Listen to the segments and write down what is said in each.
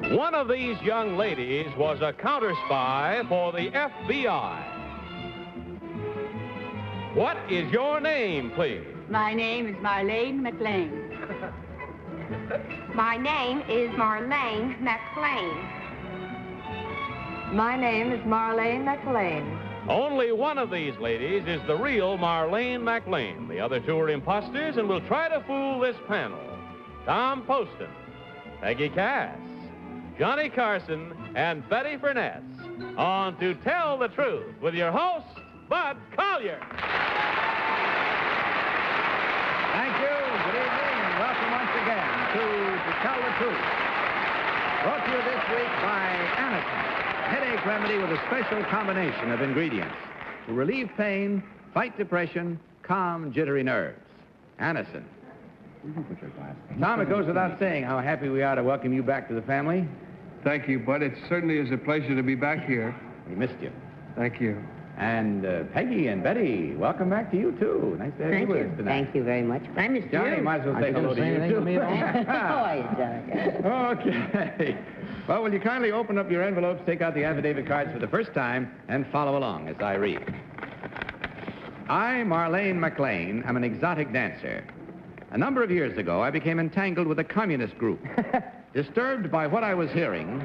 One of these young ladies was a counter spy for the FBI. What is your name, please? My name is Marlene McLean. My name is Marlene McLean. My name is Marlene McLean. Only one of these ladies is the real Marlene McLean. The other two are imposters and will try to fool this panel. Tom Poston, Peggy Cass, Johnny Carson, and Betty Furness on To Tell the Truth with your host, Bud Collyer. Thank you. Good evening, and welcome once again to Tell the Truth. Brought to you this week by Anacin, headache remedy with a special combination of ingredients to relieve pain, fight depression, calm jittery nerves. Anacin. Tom, it goes without saying how happy we are to welcome you back to the family. Thank you, Bud. It certainly is a pleasure to be back here. We missed you. Thank you. And Peggy and Betty, welcome back to you, too. Nice to have you with us tonight. Thank you very much. I missed Johnny, you. might as well say hello to you, too. How are you, Johnny? Okay. Well, will you kindly open up your envelopes, take out the affidavit cards for the first time, and follow along as I read. I, Marlene McLean, am an exotic dancer. A number of years ago, I became entangled with a communist group. Disturbed by what I was hearing,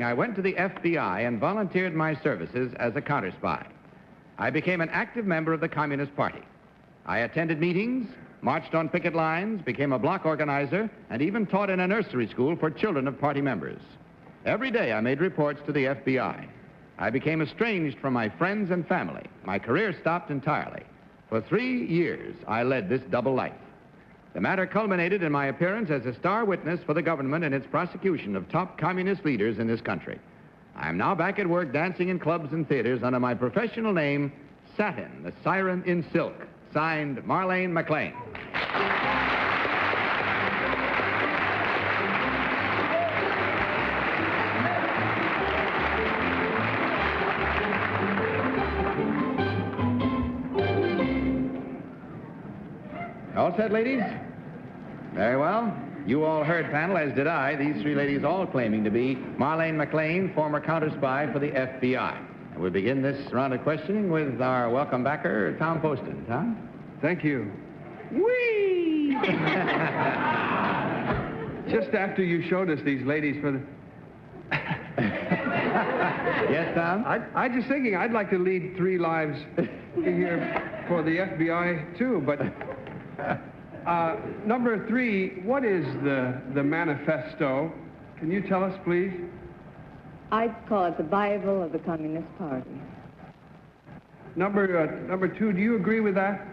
I went to the FBI and volunteered my services as a counter-spy. I became an active member of the Communist Party. I attended meetings, marched on picket lines, became a block organizer, and even taught in a nursery school for children of party members. Every day I made reports to the FBI. I became estranged from my friends and family. My career stopped entirely. For 3 years, I led this double life. The matter culminated in my appearance as a star witness for the government in its prosecution of top communist leaders in this country. I am now back at work dancing in clubs and theaters under my professional name, Satin, the Siren in Silk. Signed, Marlene McLean. All set, ladies? Very well. You all heard, panel, as did I, these three ladies all claiming to be Marlene McLean, former counter-spy for the FBI. And we'll begin this round of questioning with our welcome backer, Tom Poston. Tom? Thank you. Whee! Just after you showed us these ladies for the... Yes, Tom? I just thinking I'd like to lead 3 lives here for the FBI, too, but... number 3, what is the manifesto? Can you tell us, please? I'd call it the Bible of the Communist Party. Number 2, do you agree with that?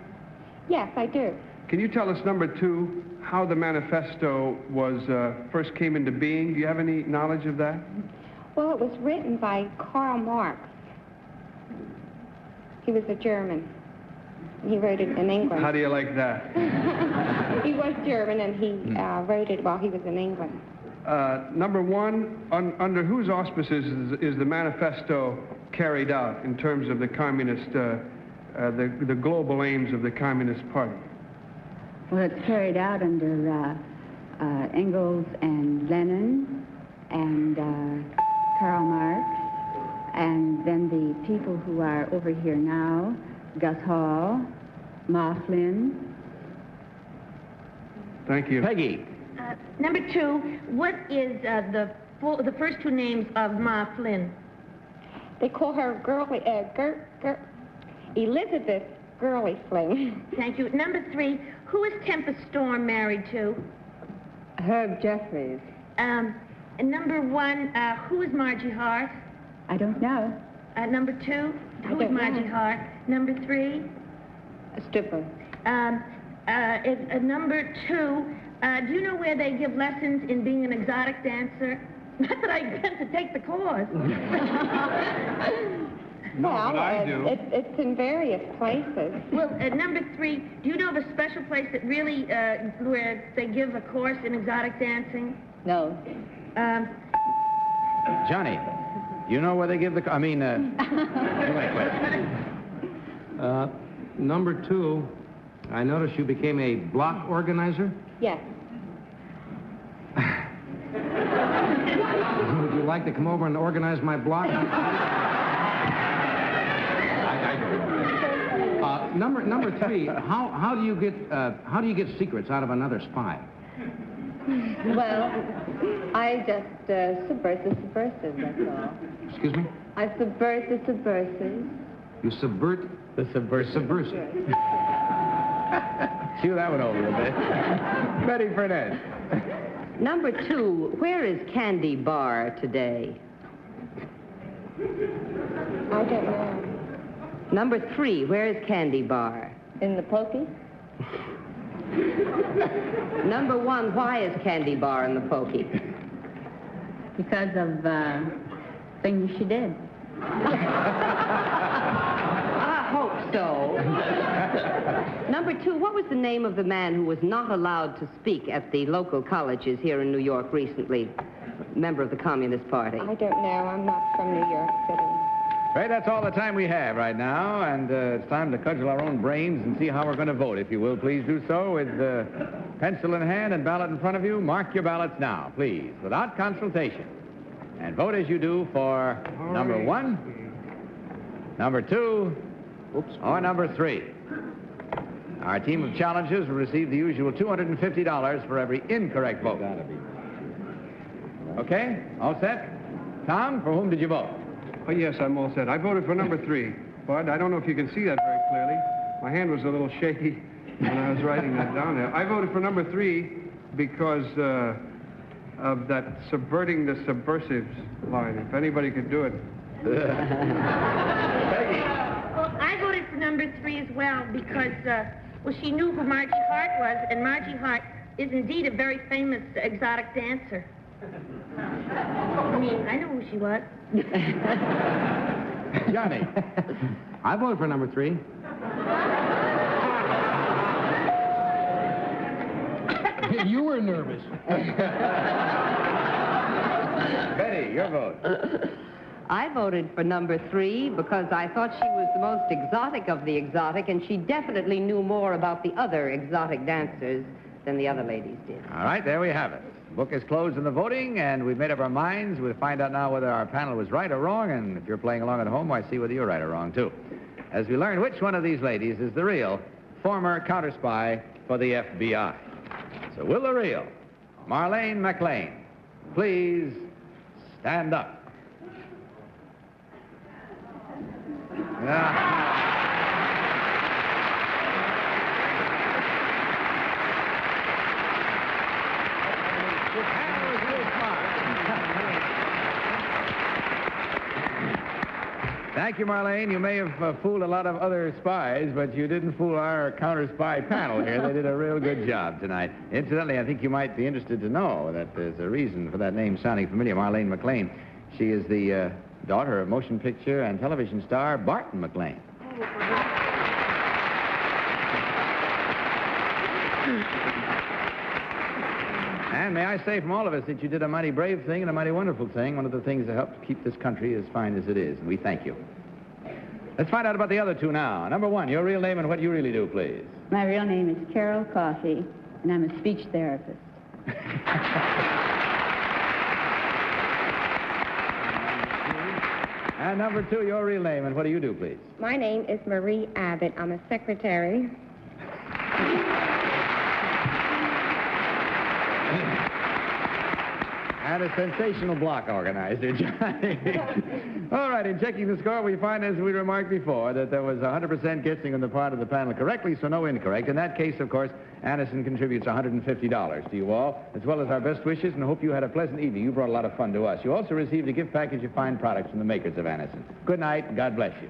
Yes, I do. Can you tell us, number 2, how the manifesto was first came into being? Do you have any knowledge of that? Well, it was written by Karl Marx. He was a German. He wrote it in England. How do you like that? He was German, and he wrote it while he was in England. Number 1, under whose auspices is the manifesto carried out in terms of the communist, the global aims of the Communist Party? Well, it's carried out under Engels and Lenin and Karl Marx, and then the people who are over here now, Gus Hall, Mifflin. Thank you. Peggy. Number 2, what is the first 2 names of Ma Flynn? They call her Elizabeth Girly Flynn. Thank you. Number 3, who is Tempest Storm married to? Herb Jeffries. And number 1, who is Margie Hart? I don't know. Number 2, who is Margie Hart? Number 3? A stripper. Number 2, do you know where they give lessons in being an exotic dancer? Not that I intend to take the course. No, but I do. It's in various places. Well, number 3, do you know of a special place that really, where they give a course in exotic dancing? No. Johnny, you know where they give the... Number 2, I noticed you became a block organizer? Yes. Would you like to come over and organize my block? Number three. How do you get secrets out of another spy? Well, I just subvert the subversives, that's all. Excuse me? I subvert the subversives. You subvert The subversive. Chew that one over a bit. Betty Burnett. Number 2, where is Candy Bar today? I don't know. Number 3, where is Candy Bar? In the pokey? Number 1, why is Candy Bar in the pokey? Because of things she did. I hope so. Number 2, what was the name of the man who was not allowed to speak at the local colleges here in New York recently? Member of the Communist Party. I don't know. I'm not from New York City. Right, that's all the time we have right now, and it's time to cudgel our own brains and see how we're going to vote. If you will, please do so with pencil in hand and ballot in front of you. Mark your ballots now, please, without consultation. And vote as you do for number 1, number 2, or number 3. Our team of challengers will receive the usual $250 for every incorrect vote. Okay, all set? Tom, for whom did you vote? Oh, yes, I'm all set. I voted for number 3. Bud, I don't know if you can see that very clearly. My hand was a little shaky when I was writing that down there. I voted for number 3 because of that subverting the subversives line. If anybody could do it. Well, I voted for number 3 as well because, well, she knew who Margie Hart was, and Margie Hart is indeed a very famous exotic dancer. I mean, I know who she was. Johnny. I voted for number 3. You were nervous. Betty, your vote. I voted for number 3 because I thought she was the most exotic of the exotic, and she definitely knew more about the other exotic dancers than the other ladies did. All right, there we have it. The book is closed in the voting, and we've made up our minds. We'll find out now whether our panel was right or wrong, and if you're playing along at home, I see whether you're right or wrong, too. As we learn which one of these ladies is the real former counter-spy for the FBI. So will the real Marlene McLean please stand up? Thank you, Marlene. You may have fooled a lot of other spies, but you didn't fool our counter-spy panel here. They did a real good job tonight. Incidentally, I think you might be interested to know that there's a reason for that name sounding familiar, Marlene McLean. She is the daughter of motion picture and television star Barton McLean. And may I say from all of us that you did a mighty brave thing and a mighty wonderful thing, one of the things that helped keep this country as fine as it is, and we thank you. Let's find out about the other two now. Number 1, your real name and what you really do, please. My real name is Carol Coffey, and I'm a speech therapist. And number 2, your real name and what do you do, please? My name is Marie Abbott. I'm a secretary. And a sensational block organizer, Johnny. All right, in checking the score, we find, as we remarked before, that there was 100% guessing on the part of the panel correctly, so no incorrect. In that case, of course, Anderson contributes $150 to you all, as well as our best wishes, and hope you had a pleasant evening. You brought a lot of fun to us. You also received a gift package of fine products from the makers of Anderson. Good night, and God bless you.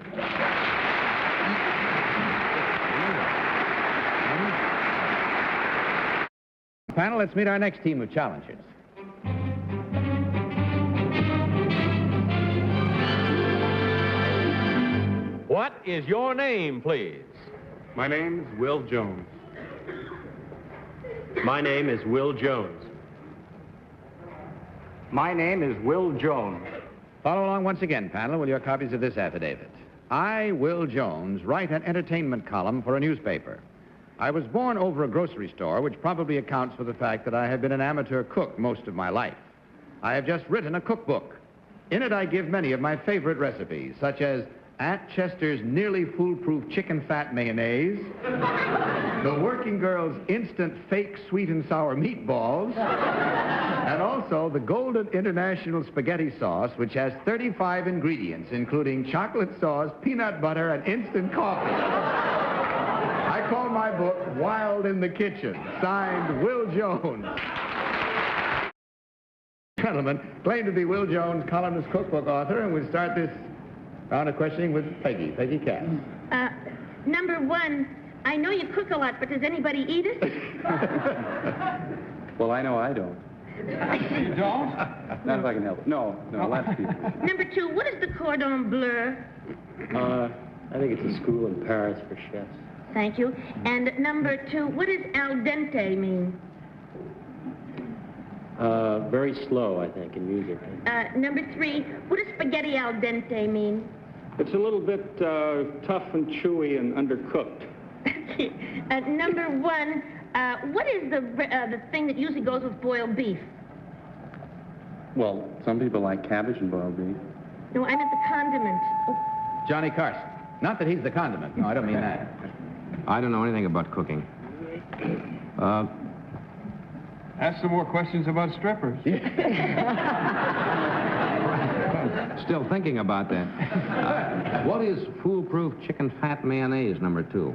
Panel, let's meet our next team of challengers. What is your name, please? My name's Will Jones. My name is Will Jones. My name is Will Jones. Follow along once again, panel, with your copies of this affidavit. I, Will Jones, write an entertainment column for a newspaper. I was born over a grocery store, which probably accounts for the fact that I have been an amateur cook most of my life. I have just written a cookbook. In it, I give many of my favorite recipes, such as Aunt Chester's nearly foolproof chicken fat mayonnaise, the working girl's instant fake sweet and sour meatballs, and also the Golden International Spaghetti Sauce, which has 35 ingredients, including chocolate sauce, peanut butter, and instant coffee. I call my book Wild in the Kitchen, signed Will Jones. Gentlemen, claim to be Will Jones, columnist, cookbook author, and we'll start this round of questioning with Peggy Cass. Number 1, I know you cook a lot, but does anybody eat it? Well, I know I don't. You don't? Not if I can help it. No, lots of people. Number 2, what is the cordon bleu? I think it's a school in Paris for chefs. Thank you. And number 2, what does al dente mean? Very slow, I think, in music. Number 3, what does spaghetti al dente mean? It's a little bit tough and chewy and undercooked. Number 1, what is the thing that usually goes with boiled beef? Well, some people like cabbage and boiled beef. No, I meant the condiment. Oh. Johnny Carson. Not that he's the condiment. No, I don't mean that. I don't know anything about cooking. Ask some more questions about strippers. Still thinking about that. What is foolproof chicken fat mayonnaise, number 2?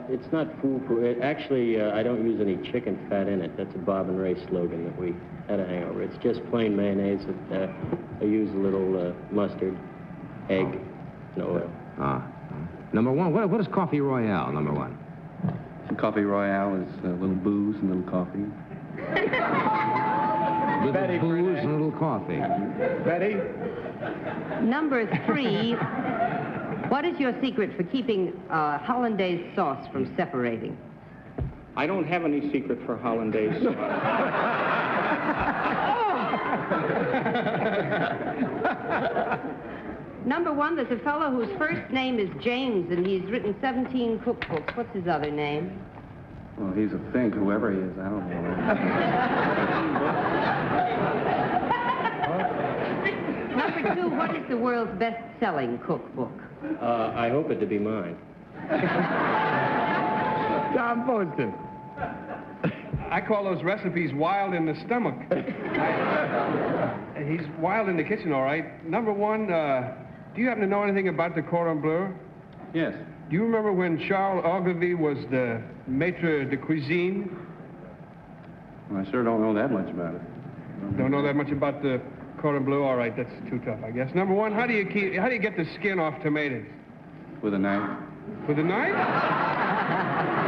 It's not foolproof. Actually, I don't use any chicken fat in it. That's a Bob and Ray slogan that we had a hangover. It's just plain mayonnaise. I use a little mustard, egg, and oil. Number 1, what is Coffee Royale, number 1? Coffee Royale is a little booze and a little coffee. Little booze and a little coffee. Betty? Number 3, what is your secret for keeping hollandaise sauce from separating? I don't have any secret for hollandaise sauce. Number 1, there's a fellow whose first name is James, and he's written 17 cookbooks. What's his other name? Well, he's a fink, whoever he is. I don't know. Number 2, what is the world's best-selling cookbook? I hope it to be mine. Tom Poston. I call those recipes wild in the stomach. He's wild in the kitchen, all right. Number 1, do you happen to know anything about the cordon bleu? Yes. Do you remember when Charles Ogilvy was the maître de cuisine? Well, I sure don't know that much about it. Don't know that much about the cordon bleu? All right, that's too tough, I guess. Number 1, how do you get the skin off tomatoes? With a knife. With a knife?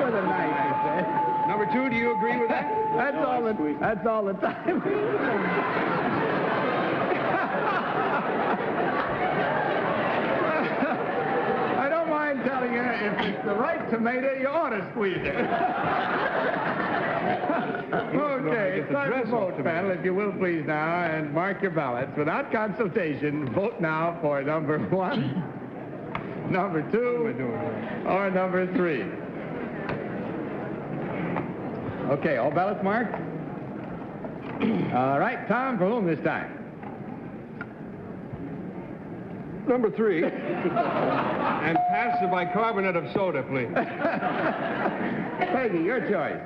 With a knife, I said. Number 2, do you agree with that? That's all the time. I don't mind telling you, if it's the right tomato, you ought to squeeze it. Okay, it's time to vote, panel, if you will please now, and mark your ballots. Without consultation, vote now for number 1, number 2, or number 3. Okay, all ballots marked? All right, Tom, for whom this time? Number 3. And pass the bicarbonate of soda, please. Peggy, your choice.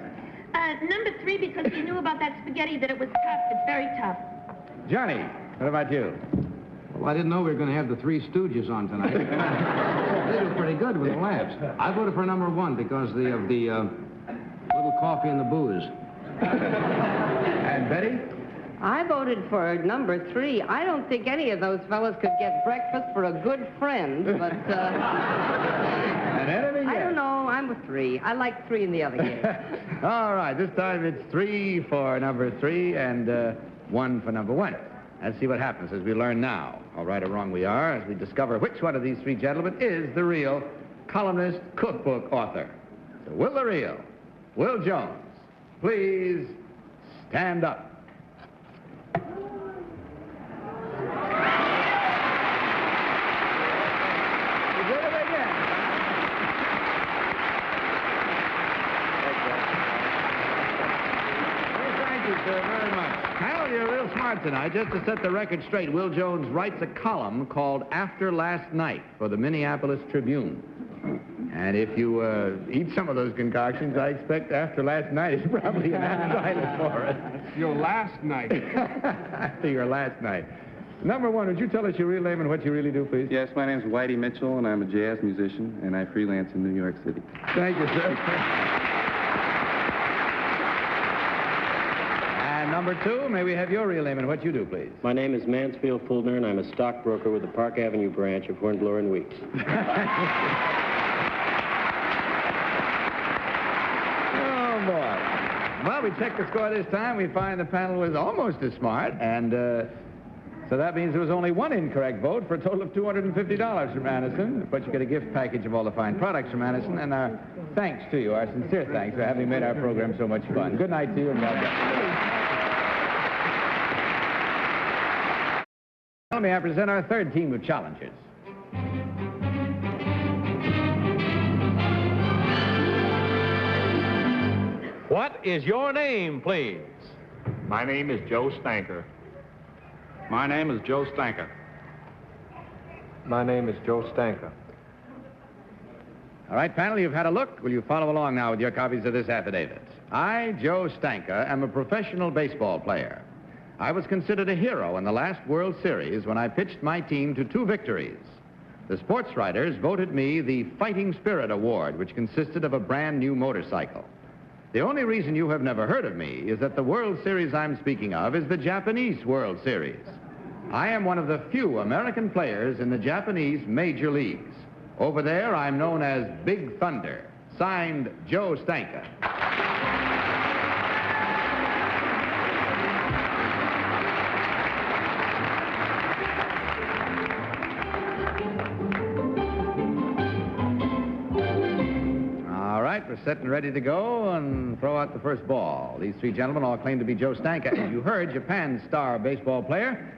Number 3, because he knew about that spaghetti, that it was tough. It's very tough. Johnny, what about you? Well, I didn't know we were going to have the Three Stooges on tonight. They do pretty good with the laughs. I voted for number 1 because of the little coffee and the booze. And Betty? I voted for number 3. I don't think any of those fellows could get breakfast for a good friend, but... An enemy? I don't know. I'm a 3. I like 3 in the other game. All right, this time it's 3 for number 3 and 1 for number 1. Let's see what happens as we learn now, how right or wrong we are, as we discover which one of these 3 gentlemen is the real columnist cookbook author. So will the real Will Jones please stand up? very much. Panel, you're real smart tonight. Just to set the record straight, Will Jones writes a column called After Last Night for the Minneapolis Tribune. And if you eat some of those concoctions, I expect after last night is probably an appetite for it. Your last night. After your last night. Number one, would you tell us your real name and what you really do, please? Yes, my name's Whitey Mitchell, and I'm a jazz musician, and I freelance in New York City. Thank you, sir. And number two, may we have your real name and what you do, please? My name is Mansfield Fuldner, and I'm a stockbroker with the Park Avenue branch of Hornblower and Weeks. Well, we checked the score this time. We find the panel was almost as smart, and so that means there was only one incorrect vote for a total of $250 from Anderson. But you get a gift package of all the fine products from Anderson, and our thanks to you, our sincere thanks for having made our program so much fun. Good night to you, and God bless. May I present our third team of challengers. What is your name, please? My name is Joe Stanker. My name is Joe Stanker. My name is Joe Stanker. All right, panel, you've had a look. Will you follow along now with your copies of this affidavit? I, Joe Stanker, am a professional baseball player. I was considered a hero in the last World Series when I pitched my team to 2 victories. The sports writers voted me the Fighting Spirit Award, which consisted of a brand new motorcycle. The only reason you have never heard of me is that the World Series I'm speaking of is the Japanese World Series. I am one of the few American players in the Japanese major leagues. Over there, I'm known as Big Thunder. Signed, Joe Stanker. We're set and ready to go and throw out the first ball. These 3 gentlemen all claim to be Joe Stanker, as you heard, Japan's star baseball player.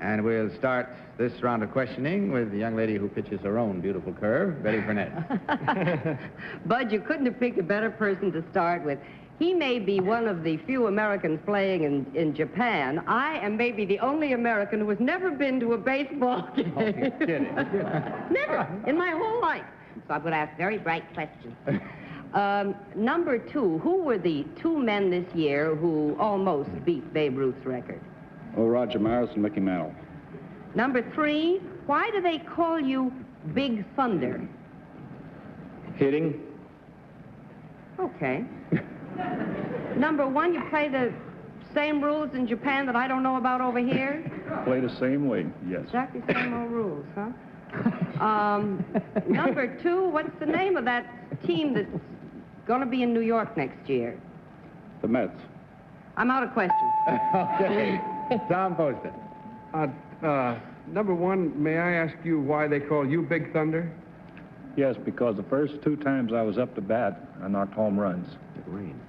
And we'll start this round of questioning with the young lady who pitches her own beautiful curve, Betty Burnett. Bud, you couldn't have picked a better person to start with. He may be one of the few Americans playing in Japan. I am maybe the only American who has never been to a baseball game. Oh, you're kidding. Never, in my whole life. So I'm going to ask very bright questions. Number 2, who were the 2 men this year who almost beat Babe Ruth's record? Oh, Roger Maris and Mickey Mantle. Number 3, why do they call you Big Thunder? Hitting. Okay. Number 1, you play the same rules in Japan that I don't know about over here? Play the same way, yes. Exactly the same old rules, huh? Number 2, what's the name of that team that's going to be in New York next year? The Mets. I'm out of questions. Okay. Tom Poston. Number 1, may I ask you why they call you Big Thunder? Yes, because the first 2 times I was up to bat, I knocked home runs. It rained.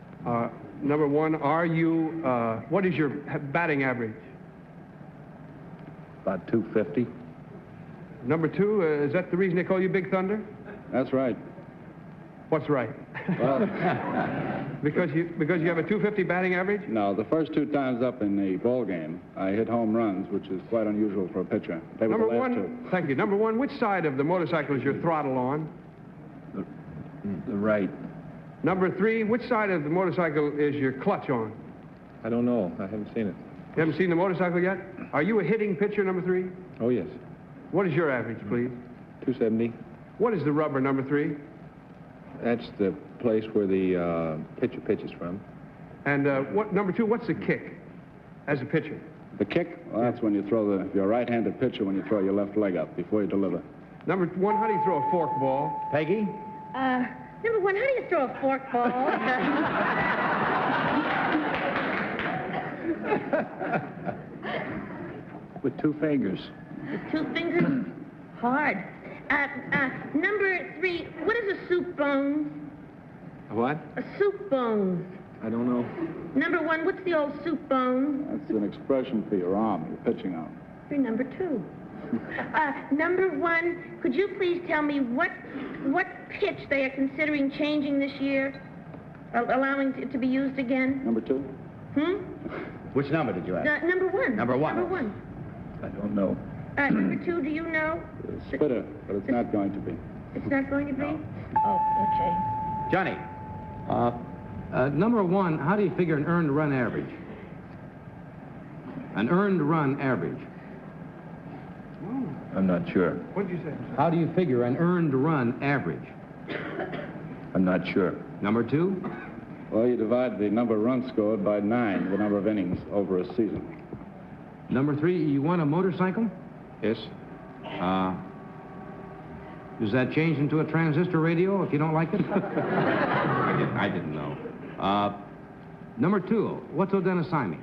Number 1, are you, what is your batting average? About 250. Number 2, is that the reason they call you Big Thunder? That's right. What's right? Well, because you have a 250 batting average? no, the first 2 times up in the ball game, I hit home runs, which is quite unusual for a pitcher. They were Number the last 1, 2. thank you. Number 1, which side of the motorcycle is your throttle on? The right. Number 3, which side of the motorcycle is your clutch on? I don't know. I haven't seen it. You haven't seen the motorcycle yet? Are you a hitting pitcher, number 3? Oh, yes. What is your average, please? 270. What is the rubber, number 3? That's the place where the pitcher pitches from. And what number 2, what's the kick as a pitcher? The kick? Well, that's when you throw if you're a right-handed pitcher, when you throw your left leg up before you deliver. Number 1, how do you throw a fork ball? Peggy? Number 1, how do you throw a fork ball? With 2 fingers. With 2 fingers? Hard. Number 3, what is a soup bone? A what? A soup bone. I don't know. Number 1, what's the old soup bone? That's an expression for your arm, your pitching arm. You're number 2. Number 1, could you please tell me what pitch they are considering changing this year, allowing it to be used again? Number 2? Which number did you ask? Number 1. Number 1. Number 1. I don't know. Number 2, do you know? Spitter, but it's not going to be. It's not going to be? Oh, okay. Johnny. Number 1, how do you figure an earned run average? An earned run average. I'm not sure. What did you say? How do you figure an earned run average? I'm not sure. Number 2? Well, you divide the number of runs scored by 9, the number of innings over a season. Number 3, you want a motorcycle? Yes? Does that change into a transistor radio if you don't like it? I didn't know. Number 2, what's odenosine?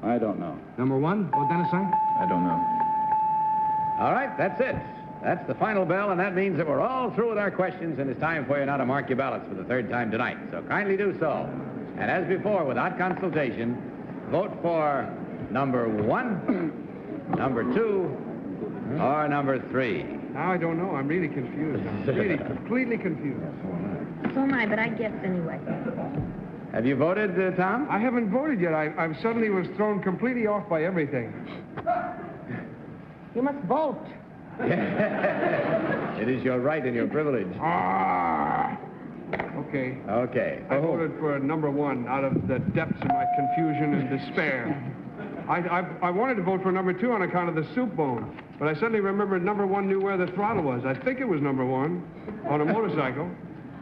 I don't know. Number 1, odenosine? I don't know. All right, that's it. That's the final bell, and that means that we're all through with our questions, and it's time for you now to mark your ballots for the 3rd time tonight. So kindly do so. And as before, without consultation, vote for number 1, number 2, or number 3. Now I don't know. I'm really confused. I'm really completely confused. So am I, but I guess anyway. Have you voted, Tom? I haven't voted yet. I suddenly was thrown completely off by everything. You must vote. It is your right and your privilege. Okay. Okay. I voted for number 1 out of the depths of my confusion and despair. I wanted to vote for number 2 on account of the soup bone, but I suddenly remembered number 1 knew where the throttle was. I think it was number 1 on a motorcycle,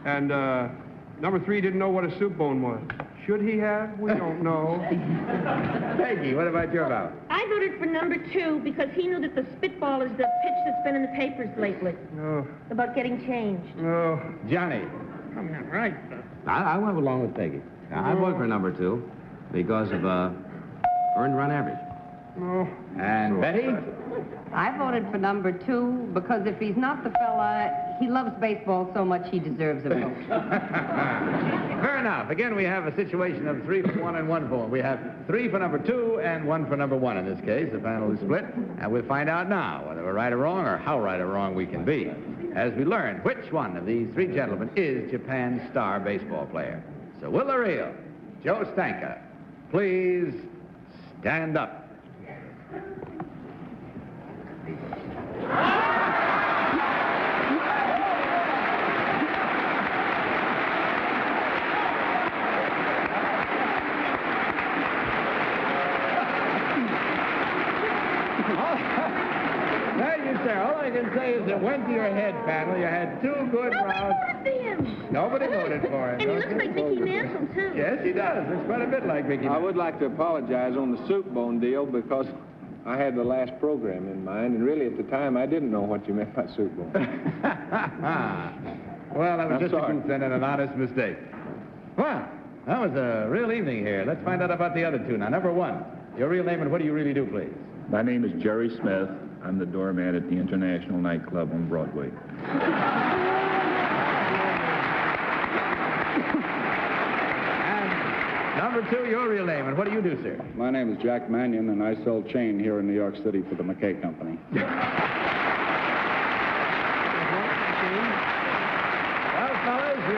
and number 3 didn't know what a soup bone was. Should he have? We don't know. Peggy, what about your vote? I voted for number 2 because he knew that the spitball is the pitch that's been in the papers lately. No. About getting changed. No. Johnny. I'm not right. I went along with Peggy. I voted for number 2 because of earned run average. No. And Betty? I voted for number 2 because if he's not the fella, he loves baseball so much he deserves a vote. Fair enough. Again, we have a situation of 3 for 1 and 1 for 1. We have 3 for number 2 and 1 for number 1 in this case. The panel is split, and we'll find out now whether we're right or wrong or how right or wrong we can be as we learn which one of these 3 gentlemen is Japan's star baseball player. So will the real Joe Stanka please stand up? Thank you, sir. All I can say is it went to your head, panel. You had 2 good rounds. Nobody voted for him. And he looks like Mickey Mantle, too. Yes, he does. Looks quite a bit like Mickey I Mantle. would like to apologize on the soup bone deal because I had the last program in mind, and really at the time I didn't know what you meant by soup bone. Well, that was I'm just sorry. a goof then and an honest mistake. Well, that was a real evening here. Let's find out about the other 2 now. Number 1, your real name and what do you really do, please? My name is Jerry Smith. I'm the doorman at the International Nightclub on Broadway. Number 2, your real name, and what do you do, sir? My name is Jack Mannion, and I sell chain here in New York City for the McKay Company. Well, fellas, you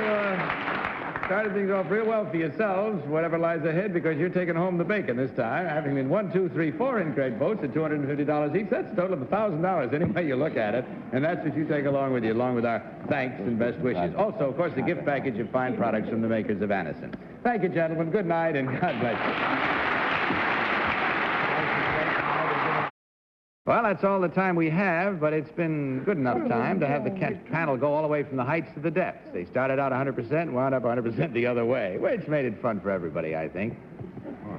started things off real well for yourselves, whatever lies ahead, because you're taking home the bacon this time, having been 1, 2, 3, 4 in-crate votes at $250 each. That's a total of $1,000 any way you look at it, and that's what you take along with you, along with our thanks and best wishes. Also, of course, the gift package of fine products from the makers of Anison. Thank you, gentlemen. Good night, and God bless you. Well, that's all the time we have, but it's been good enough time to have the panel go all the way from the heights to the depths. They started out 100%, wound up 100% the other way, which made it fun for everybody, I think.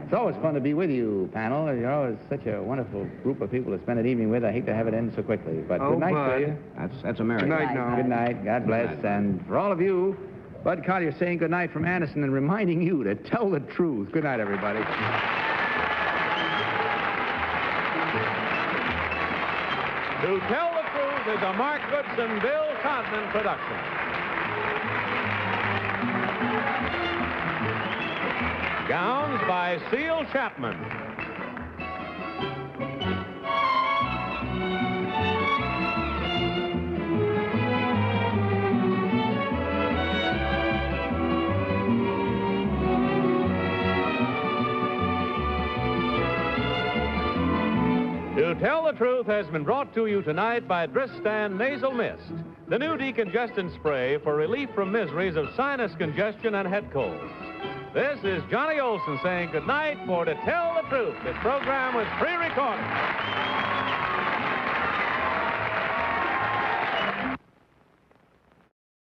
It's always fun to be with you, panel. You know, it's such a wonderful group of people to spend an evening with. I hate to have it end so quickly, but good night to you. That's America. Good night now. Good night. God bless. And for all of you, Bud Collier saying good night from Anison and reminding you to tell the truth. Good night, everybody. To Tell the Truth is a Mark Goodson, Bill Codman production. Gowns by Seal Chapman. To Tell the Truth has been brought to you tonight by Dristan Nasal Mist, the new decongestant spray for relief from miseries of sinus congestion and head colds. This is Johnny Olson saying goodnight for To Tell the Truth. This program was pre-recorded.